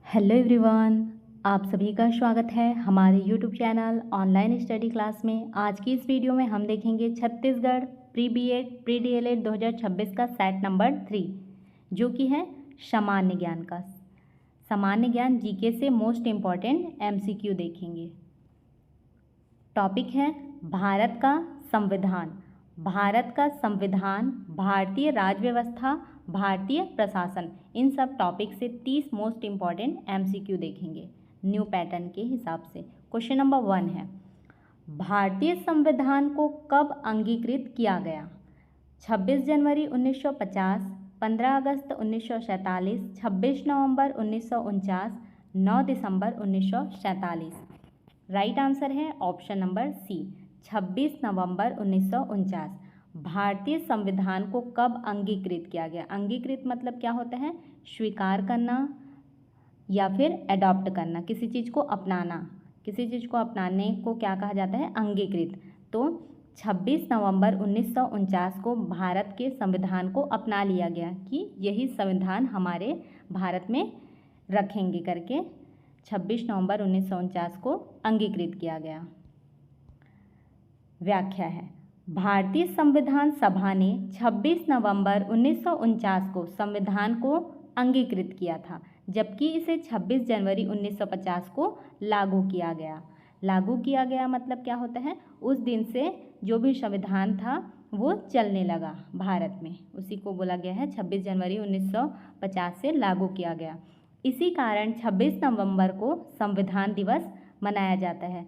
Hello everyone, आप सभी का स्वागत है हमारे YouTube channel online study class में। आज की इस वीडियो में हम देखेंगे Chhattisgarh pre BEd pre DElEd 2026 का सेट नंबर 3 जो कि है सामान्य ज्ञान का। सामान्य ज्ञान जीके से मोस्ट इम्पॉर्टेंट एमसीक्यू देखेंगे। टॉपिक है भारत का संविधान। भारत का संविधान, भारतीय राज्य व्यवस्था, भारतीय प्रशासन, इन सब टॉपिक से 30 मोस्ट इम्पॉर्टेंट एमसीक्यू देखेंगे न्यू पैटर्न के हिसाब से। क्वेश्चन नंबर 1 है, भारतीय संविधान को कब अंगीकृत किया गया? 26 जनवरी 1950, 15 अगस्त 1947, 26 नवंबर 1949, 9 दिसंबर 1947। राइट आंसर है ऑप्शन नंबर सी, 26 नवंबर 1949। भारतीय संविधान को कब अंगीकृत किया गया? अंगीकृत मतलब क्या होता है? स्वीकार करना या फिर एडॉप्ट करना, किसी चीज़ को अपनाना। किसी चीज़ को अपनाने को क्या कहा जाता है? अंगीकृत। तो 26 नवंबर 1949 को भारत के संविधान को अपना लिया गया कि यही संविधान हमारे भारत में रखेंगे करके 26 नवंबर 1949 को अंगीकृत किया गया। व्याख्या है, भारतीय संविधान सभा ने 26 नवंबर 1949 को संविधान को अंगीकृत किया था, जबकि इसे 26 जनवरी 1950 को लागू किया गया। लागू किया गया मतलब क्या होता है? उस दिन से जो भी संविधान था वो चलने लगा भारत में, उसी को बोला गया है 26 जनवरी 1950 से लागू किया गया। इसी कारण 26 नवंबर को संविधान दिवस मनाया जाता है।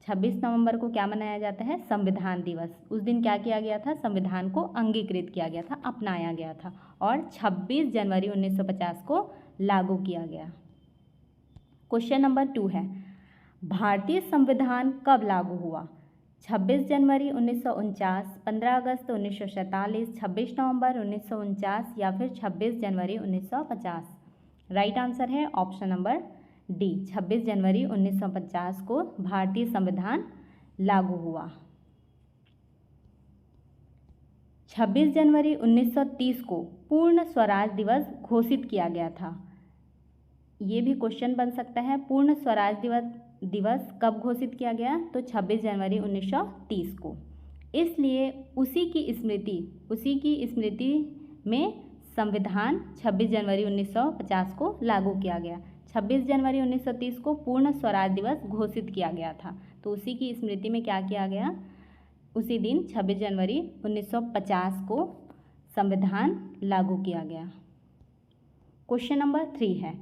26 नवंबर को क्या मनाया जाता है? संविधान दिवस। उस दिन क्या किया गया था? संविधान को अंगीकृत किया गया था, अपनाया गया था और 26 जनवरी 1950 को लागू किया गया। क्वेश्चन नंबर 2 है, भारतीय संविधान कब लागू हुआ? 26 जनवरी 1949, 15 अगस्त 1947, 26 नवंबर 1949 या फिर 26 जनवरी 1950। राइट आंसर है ऑप्शन नंबर डी, 26 जनवरी 1950 को भारतीय संविधान लागू हुआ। 26 जनवरी 1930 को पूर्ण स्वराज दिवस घोषित किया गया था। ये भी क्वेश्चन बन सकता है, पूर्ण स्वराज दिवस कब घोषित किया गया? तो 26 जनवरी 1930 को। इसलिए उसी की स्मृति में संविधान 26 जनवरी 1950 को लागू किया गया। 26 जनवरी 1930 को पूर्ण स्वराज दिवस घोषित किया गया था, तो उसी की स्मृति में क्या किया गया? उसी दिन 26 जनवरी 1950 को संविधान लागू किया गया। क्वेश्चन नंबर 3 है,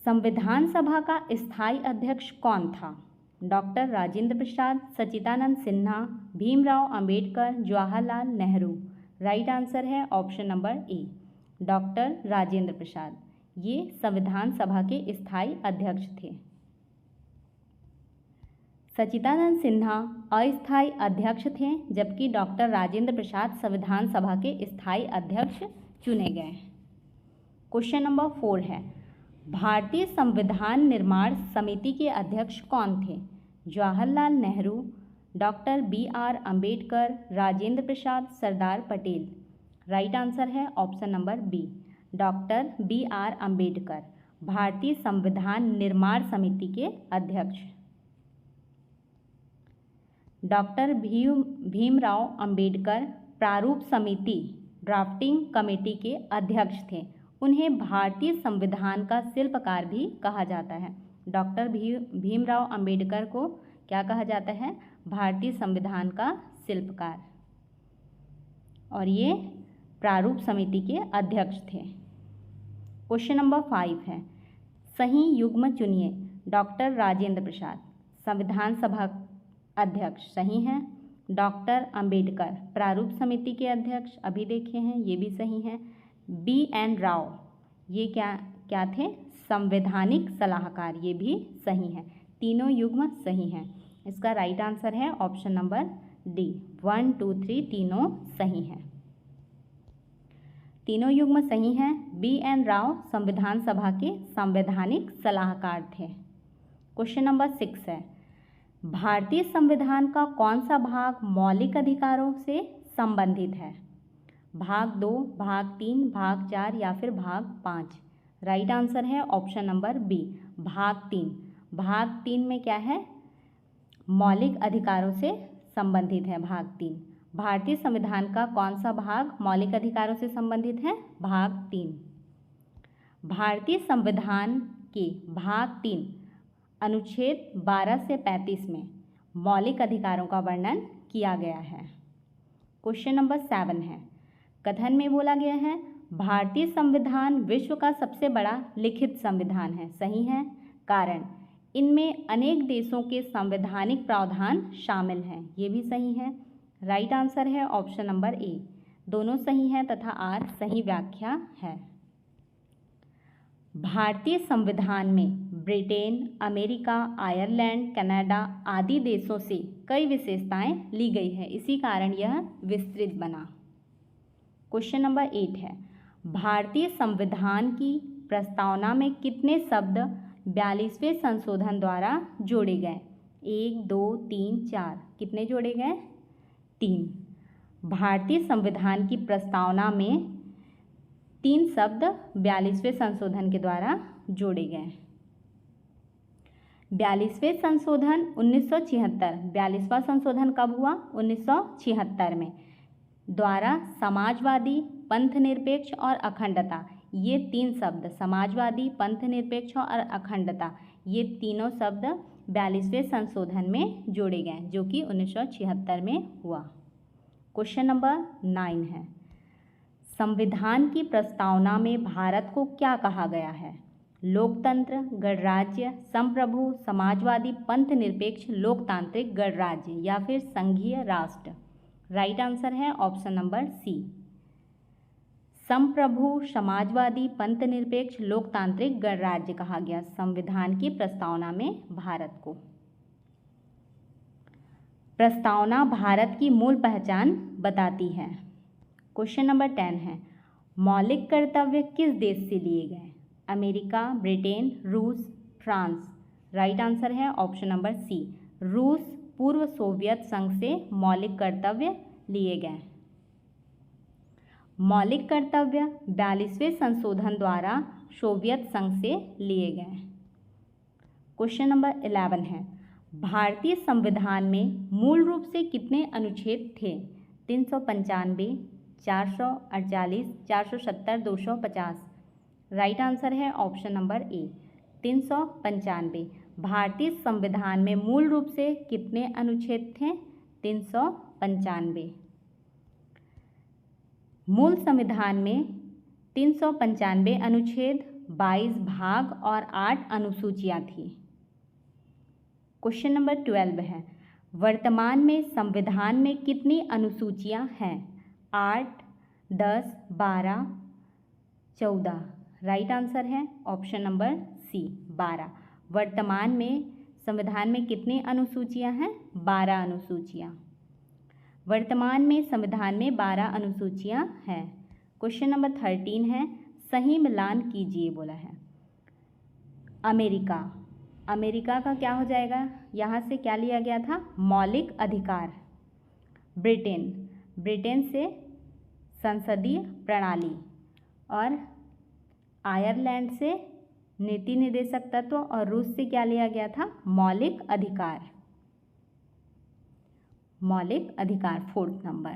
संविधान सभा का स्थायी अध्यक्ष कौन था? Doctor Rajendra Prasad, Sachchidananda Sinha, Bhimrao Ambedkar, Jawaharlal Nehru. Right answer है option number A, doctor Rajendra Prasad. ये संविधान सभा के स्थायी अध्यक्ष थे। सच्चिदानंद सिन्हा अस्थायी अध्यक्ष थे, जबकि डॉक्टर राजेंद्र प्रसाद संविधान सभा के स्थायी अध्यक्ष चुने गए। क्वेश्चन नंबर 4 है, भारतीय संविधान निर्माण समिति के अध्यक्ष कौन थे? Jawaharlal Nehru, doctor BR Ambedkar, Rajendra Prasad, Sardar Patel. Right answer है option number B, doctor BR Ambedkar भारतीय संविधान निर्माण समिति के अध्यक्ष। डॉक्टर भीमराव अंबेडकर प्रारूप समिति ड्राफ्टिंग कमेटी के अध्यक्ष थे। उन्हें भारतीय संविधान का शिल्पकार भी कहा जाता है। डॉक्टर भीमराव अंबेडकर को क्या कहा जाता है? भारतीय संविधान का शिल्पकार, और ये प्रारूप समिति के अध्यक्ष थे। क्वेश्चन नंबर 5 है, सही युग्म चुनिए। डॉक्टर राजेंद्र प्रसाद संविधान सभा अध्यक्ष सही हैं। डॉक्टर अंबेडकर प्रारूप समिति के अध्यक्ष अभी देखे हैं, ये भी सही हैं। BN राव ये क्या थे? संवैधानिक सलाहकार, ये भी सही हैं। तीनों युग्म सही हैं। इसका राइट आंसर है ऑप्शन नंबर डी, 1, 2, 3 तीनों सही हैं। तीनों युग्म सही हैं। BN राव संविधान सभा के संवैधानिक सलाहकार थे। क्वेश्चन नंबर 6 है, भारतीय संविधान का कौन सा भाग मौलिक अधिकारों से संबंधित है? भाग 2, भाग 3, भाग 4 या फिर भाग 5। राइट आंसर है ऑप्शन नंबर बी, भाग 3। भाग 3 में क्या है? मौलिक अधिकारों से संबंधित है भाग 3। भारतीय संविधान का कौन सा भाग मौलिक अधिकारों से संबंधित है? भाग 3। भारतीय संविधान के भाग 3 अनुच्छेद 12 से 35 में मौलिक अधिकारों का वर्णन किया गया है। क्वेश्चन नंबर 7 है, कथन में बोला गया है भारतीय संविधान विश्व का सबसे बड़ा लिखित संविधान है। सही है, कारण इनमें अनेक देशों के संवैधानिक प्रावधान शामिल हैं। ये भी सही है। राइट आंसर है ऑप्शन नंबर ए, दोनों सही हैं तथा आर सही व्याख्या है। भारतीय संविधान में ब्रिटेन, अमेरिका, आयरलैंड, कनाडा आदि देशों से कई विशेषताएं ली गई है, इसी कारण यह विस्तृत बना। क्वेश्चन नंबर 8 है, भारतीय संविधान की प्रस्तावना में कितने शब्द 42वें संशोधन द्वारा जोड़े गए? 1, 2, 3, 4। कितने जोड़े गए? 3। भारतीय संविधान की प्रस्तावना में 3 शब्द 42वें संशोधन के द्वारा जोड़े गए। 42वें संशोधन 1976, 42वां संशोधन कब हुआ? 1976 में। द्वारा समाजवादी, पंथनिरपेक्ष और अखंडता, ये 3 शब्द समाजवादी, पंथनिरपेक्ष और अखंडता, ये तीनों शब्द 42वें संशोधन में जोड़े गए जो कि 1976 में हुआ। क्वेश्चन नंबर 9 है, संविधान की प्रस्तावना में भारत को क्या कहा गया है? लोकतंत्र, गणराज्य, संप्रभु, समाजवादी, पंथनिरपेक्ष, लोकतांत्रिक, गणराज्य या फिर संघीय राष्ट्र? राइट आंसर है ऑप्शन नंबर सी, संप्रभु, समाजवादी, पंथनिरपेक्ष, लोकतांत्रिक, गणराज्य कहा गया संविधान की प्रस्तावना में भारत को। प्रस्तावना भारत की मूल पहचान बताती है। क्वेश्चन नंबर 10 है, मौलिक कर्तव्य किस देश से लिए गए? अमेरिका, ब्रिटेन, रूस, फ्रांस? राइट आंसर है ऑप्शन नंबर सी, रूस, पूर्व सोवियत संघ से मौलिक कर्तव्य लिए गए। मौलिक कर्तव्य 42वें संशोधन द्वारा सोवियत संघ से लिए गए। क्वेश्चन नंबर 11 है, भारतीय संविधान में मूल रूप से कितने अनुच्छेद थे? 395, 448, 470, 250? राइट आंसर है ऑप्शन नंबर ए, 395। भारतीय संविधान में मूल रूप से कितने अनुच्छेद थे? 395। मूल संविधान में 395 अनुच्छेद, 22 भाग और 8 अनुसूचियां थी। क्वेश्चन नंबर 12 है, वर्तमान में संविधान में कितनी अनुसूचियां हैं? 8, 10, 12, 14? राइट आंसर है ऑप्शन नंबर सी, 12। वर्तमान में संविधान में कितनी अनुसूचियां हैं? 12 अनुसूचियां। वर्तमान में संविधान में 12 अनुसूचियां हैं। क्वेश्चन नंबर 13 है, सही मिलान कीजिए बोला है। अमेरिका, अमेरिका का क्या हो जाएगा? यहाँ से क्या लिया गया था? मौलिक अधिकार। ब्रिटेन, ब्रिटेन से संसदीय प्रणाली और आयरलैंड से नीति निर्देशक तत्व और रूस से क्या लिया गया था? मौलिक अधिकार। मौलिक अधिकार 4th नंबर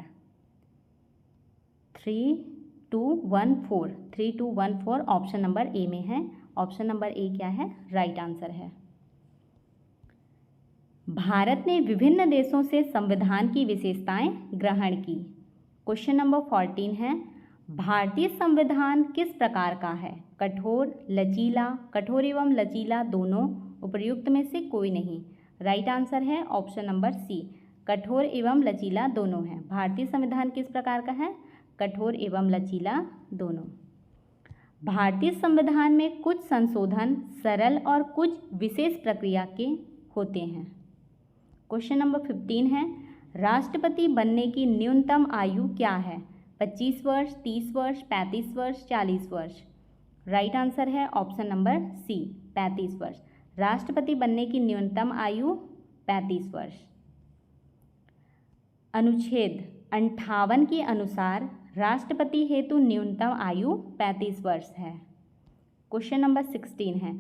3214, 3214 ऑप्शन नंबर ए में है। ऑप्शन नंबर ए क्या है? राइट आंसर है। भारत ने विभिन्न देशों से संविधान की विशेषताएं ग्रहण की। क्वेश्चन नंबर 14 है, भारतीय संविधान किस प्रकार का है? कठोर, लचीला, कठोर एवं लचीला दोनों, उपर्युक्त में से कोई नहीं? राइट आंसर है ऑप्शन नंबर सी, कठोर एवं लचीला दोनों है। भारतीय संविधान किस प्रकार का है? कठोर एवं लचीला दोनों। भारतीय संविधान में कुछ संशोधन सरल और कुछ विशेष प्रक्रिया के होते हैं। क्वेश्चन नंबर 15 है, राष्ट्रपति बनने की न्यूनतम आयु क्या है? 25 वर्ष, 30 वर्ष, 35 वर्ष, 40 वर्ष? राइट आंसर है ऑप्शन नंबर सी, 35 वर्ष। राष्ट्रपति बनने की न्यूनतम आयु 35 वर्ष। अनुच्छेद 58 के अनुसार राष्ट्रपति हेतु न्यूनतम आयु 35 वर्ष है। क्वेश्चन नंबर 16 है,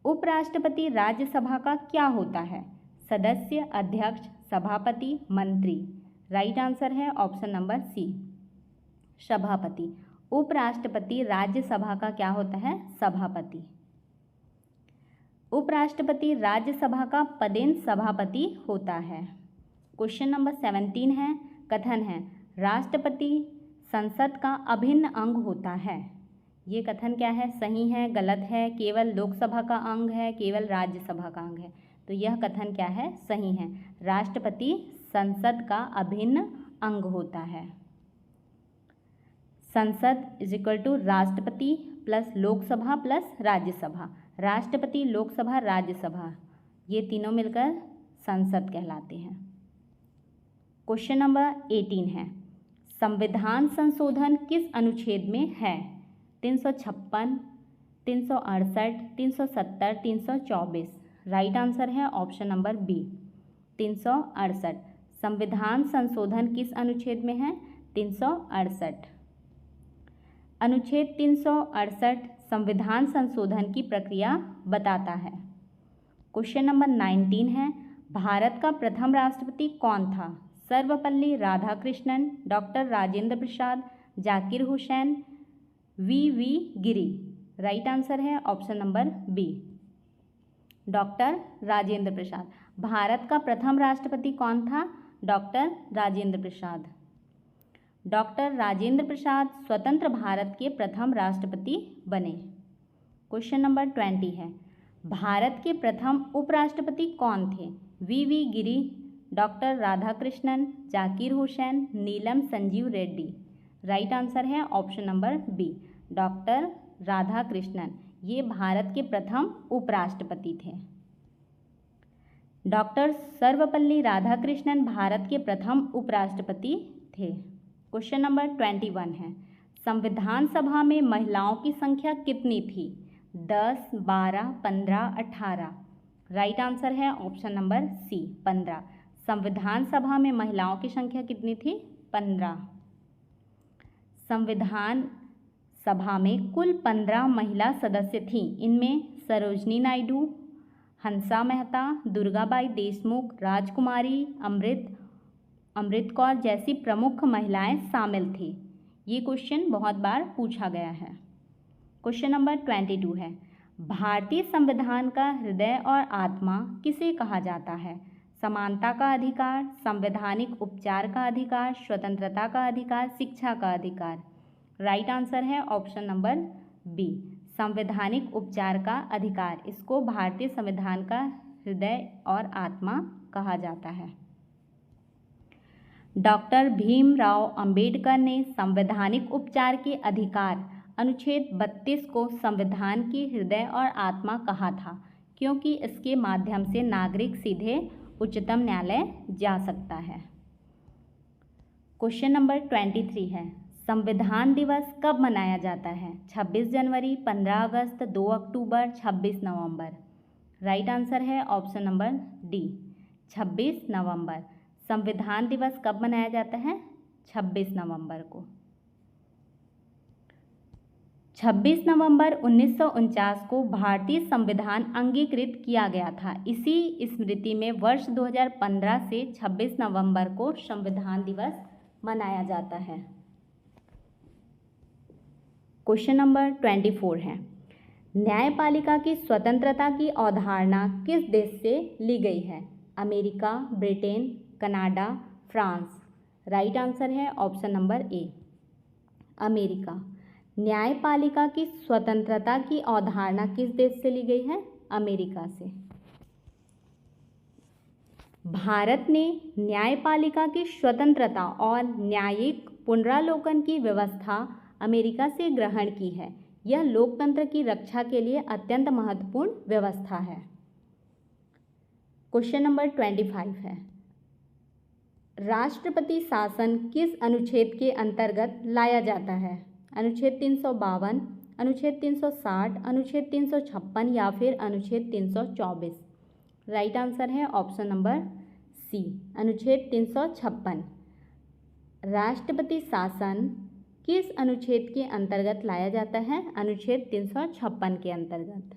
उपराष्ट्रपति राज्यसभा का क्या होता है? सदस्य, अध्यक्ष, सभापति, मंत्री। राइट आंसर है ऑप्शन नंबर सी, सभापति। उपराष्ट्रपति राज्यसभा का क्या होता है? सभापति। उपराष्ट्रपति राज्यसभा का पदेन सभापति होता है। क्वेश्चन नंबर 17 है, कथन है राष्ट्रपति संसद का अभिन्न अंग होता है। ये कथन क्या है? सही है, गलत है, केवल लोकसभा का अंग है, केवल राज्यसभा का अंग है? तो यह कथन क्या है? सही है, राष्ट्रपति संसद का अभिन्न अंग होता है। संसद इज इक्वल टू राष्ट्रपति प्लस लोकसभा प्लस राज्यसभा। राष्ट्रपति, लोकसभा, राज्यसभा, ये तीनों मिलकर संसद कहलाते हैं। क्वेश्चन नंबर 18 है, संविधान संशोधन किस अनुच्छेद में है? 356, 368, 370, 324। राइट आंसर है ऑप्शन नंबर बी, 368। संविधान संशोधन किस अनुच्छेद में है? 368। अनुच्छेद 368 संविधान संशोधन की प्रक्रिया बताता है। क्वेश्चन नंबर 19 है, भारत का प्रथम राष्ट्रपति कौन था? Sarvepalli Radhakrishnan, doctor Rajendra Prasad, Zakir Hussain, V Giri. Right answer है option number B, doctor Rajendra Prasad. Bharat का प्रथम राष्ट्रपति कौन था? डॉक्टर राजेंद्र प्रसाद। डॉक्टर राजेंद्र प्रसाद स्वतंत्र भारत के प्रथम राष्ट्रपति बने। क्वेश्चन नंबर 20 है, भारत के प्रथम उपराष्ट्रपति कौन थे? V Giri, doctor Radhakrishnan, Zakir Hussain, Neelam Sanjiva Reddy. Right answer है option number B, doctor Radhakrishnan. ये भारत के प्रथम उपराष्ट्रपति थे। डॉक्टर सर्वपल्ली राधाकृष्णन भारत के प्रथम उपराष्ट्रपति थे। क्वेश्चन नंबर 21 है, संविधान सभा में महिलाओं की संख्या कितनी थी? 10, 12, 15, 18। राइट आंसर है ऑप्शन नंबर सी, 15। संविधान सभा में महिलाओं की संख्या कितनी थी? 15। संविधान सभा में कुल 15 महिला सदस्य थीं। इनमें सरोजनी नायडू, हंसा मेहता, दुर्गाबाई देशमुख, राजकुमारी, अमृत कौर जैसी प्रमुख महिलाएं शामिल थी। ये क्वेश्चन बहुत बार पूछा गया है। क्वेश्चन नंबर 22 है, भारतीय संविधान का हृदय और आत्मा किसे कहा जाता है? समानता का अधिकार, संवैधानिक उपचार का अधिकार, स्वतंत्रता का अधिकार, शिक्षा का अधिकार। राइट आंसर है ऑप्शन नंबर बी, संवैधानिक उपचार का अधिकार। इसको भारतीय संविधान का हृदय और आत्मा कहा जाता है। डॉक्टर भीमराव अंबेडकर ने संवैधानिक उपचार के अधिकार अनुच्छेद 32 को संविधान की हृदय और आत्मा कहा था, क्योंकि इसके माध्यम से नागरिक सीधे उच्चतम न्यायालय जा सकता है। क्वेश्चन नंबर 23 है, संविधान दिवस कब मनाया जाता है? 26 जनवरी, 15 अगस्त, 2 अक्टूबर, 26 नवंबर। राइट आंसर है ऑप्शन नंबर डी, 26 नवंबर। संविधान दिवस कब मनाया जाता है? 26 नवंबर को। 26 नवंबर 1949 को भारतीय संविधान अंगीकृत किया गया था। इसी स्मृति में वर्ष 2015 से 26 नवंबर को संविधान दिवस मनाया जाता है। क्वेश्चन नंबर 24 है, न्यायपालिका की स्वतंत्रता की अवधारणा किस देश से ली गई है? America, Britain, Canada, France. Right answer है ऑप्शन नंबर ए, अमेरिका। न्यायपालिका की स्वतंत्रता की अवधारणा किस देश से ली गई है? अमेरिका से। भारत ने न्यायपालिका की स्वतंत्रता और न्यायिक पुनरावलोकन की व्यवस्था अमेरिका से ग्रहण की है। यह लोकतंत्र की रक्षा के लिए अत्यंत महत्वपूर्ण व्यवस्था है। क्वेश्चन नंबर 25 है, राष्ट्रपति शासन किस अनुच्छेद के अंतर्गत लाया जाता है? अनुच्छेद 352, अनुच्छेद 360, अनुच्छेद 356 या फिर अनुच्छेद 324। राइट आंसर है ऑप्शन नंबर सी, अनुच्छेद 356। राष्ट्रपति शासन किस अनुच्छेद के अंतर्गत लाया जाता है? अनुच्छेद 356 के अंतर्गत।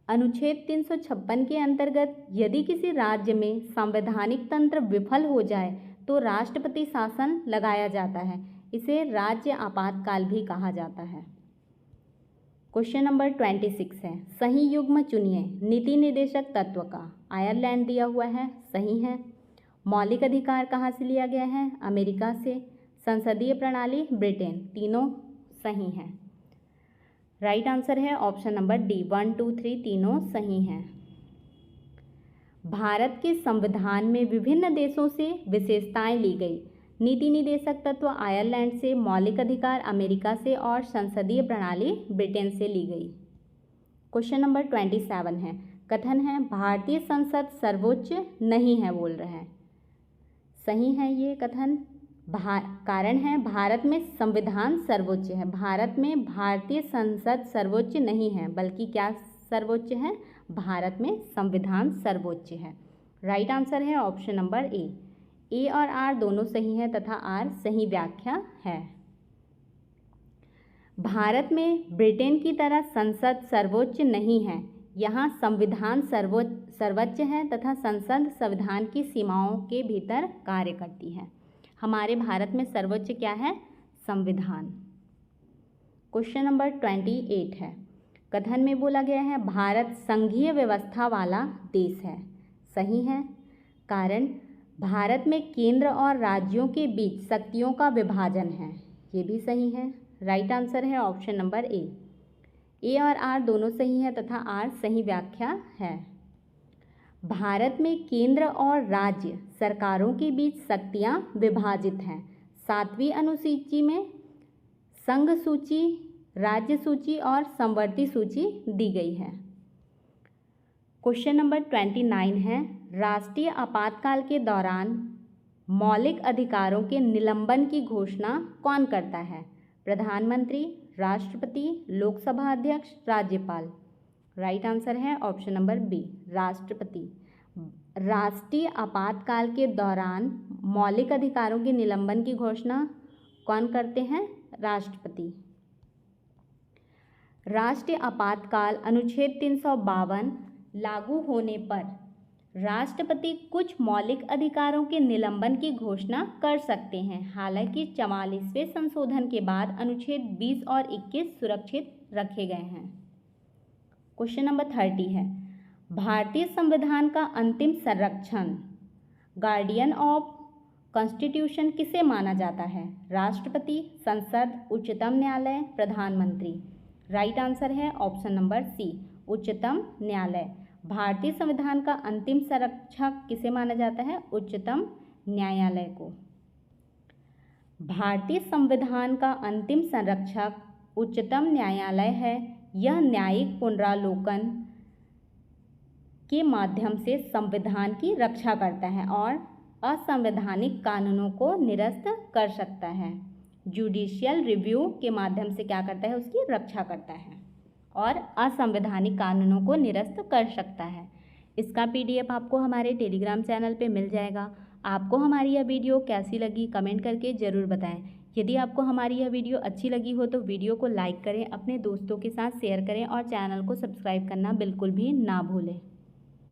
अनुच्छेद 356 के अंतर्गत यदि किसी राज्य में संवैधानिक तंत्र विफल हो जाए तो राष्ट्रपति शासन लगाया जाता है। इसे राज्य आपातकाल भी कहा जाता है। क्वेश्चन नंबर 26 है, सही युग्म चुनिए। नीति निर्देशक तत्व का आयरलैंड दिया हुआ है, सही है। मौलिक अधिकार कहाँ से लिया गया है? अमेरिका से। संसदीय प्रणाली ब्रिटेन, तीनों सही हैं। राइट आंसर है ऑप्शन नंबर डी, 1, 2, 3 तीनों सही हैं। भारत के संविधान में विभिन्न देशों से विशेषताएं ली गई। नीति निर्देशक तत्व आयरलैंड से, मौलिक अधिकार अमेरिका से और संसदीय प्रणाली ब्रिटेन से ली गई। क्वेश्चन नंबर 27 है, कथन है भारतीय संसद सर्वोच्च नहीं है, बोल रहे हैं। सही है ये कथन। कारण है भारत में संविधान सर्वोच्च है। भारत में भारतीय संसद सर्वोच्च नहीं है, बल्कि क्या सर्वोच्च है? भारत में संविधान सर्वोच्च है। राइट आंसर है ऑप्शन नंबर ए और आर दोनों सही है तथा आर सही व्याख्या है। भारत में ब्रिटेन की तरह संसद सर्वोच्च नहीं है। यहाँ संविधान सर्वोच्च है तथा संसद संविधान की सीमाओं के भीतर कार्य करती है। हमारे भारत में सर्वोच्च क्या है? संविधान। क्वेश्चन नंबर 28 है, कथन में बोला गया है भारत संघीय व्यवस्था वाला देश है, सही है। कारण भारत में केंद्र और राज्यों के बीच शक्तियों का विभाजन है, ये भी सही है। राइट आंसर है ऑप्शन नंबर ए और आर दोनों सही है तथा आर सही व्याख्या है। भारत में केंद्र और राज्य सरकारों के बीच शक्तियां विभाजित हैं। 7वीं अनुसूची में संघ सूची, राज्य सूची और समवर्ती सूची दी गई है। क्वेश्चन नंबर 29 है, राष्ट्रीय आपातकाल के दौरान मौलिक अधिकारों के निलंबन की घोषणा कौन करता है? प्रधानमंत्री, राष्ट्रपति, लोकसभा अध्यक्ष, राज्यपाल। राइट आंसर है ऑप्शन नंबर बी, राष्ट्रपति। राष्ट्रीय आपातकाल के दौरान मौलिक अधिकारों के निलंबन की घोषणा कौन करते हैं? राष्ट्रपति। राष्ट्रीय आपातकाल अनुच्छेद 352 लागू होने पर राष्ट्रपति कुछ मौलिक अधिकारों के निलंबन की घोषणा कर सकते हैं। हालांकि 44वें संशोधन के बाद अनुच्छेद 20 और 21 सुरक्षित रखे गए हैं। क्वेश्चन नंबर 30 है, भारतीय संविधान का अंतिम संरक्षण गार्डियन ऑफ कॉन्स्टिट्यूशन किसे माना जाता है? राष्ट्रपति, संसद, उच्चतम न्यायालय, प्रधानमंत्री। राइट आंसर है ऑप्शन नंबर सी, उच्चतम न्यायालय। भारतीय संविधान का अंतिम संरक्षक किसे माना जाता है? उच्चतम न्यायालय को। भारतीय संविधान का अंतिम संरक्षक उच्चतम न्यायालय है। यह न्यायिक पुनरावलोकन के माध्यम से संविधान की रक्षा करता है और असंवैधानिक कानूनों को निरस्त कर सकता है। जुडिशियल रिव्यू के माध्यम से क्या करता है? उसकी रक्षा करता है और असंवैधानिक कानूनों को निरस्त कर सकता है। इसका PDF आपको हमारे टेलीग्राम चैनल पे मिल जाएगा। आपको हमारी यह वीडियो कैसी लगी कमेंट करके ज़रूर बताएं। यदि आपको हमारी यह वीडियो अच्छी लगी हो तो वीडियो को लाइक करें, अपने दोस्तों के साथ शेयर करें और चैनल को सब्सक्राइब करना बिल्कुल भी ना भूलें।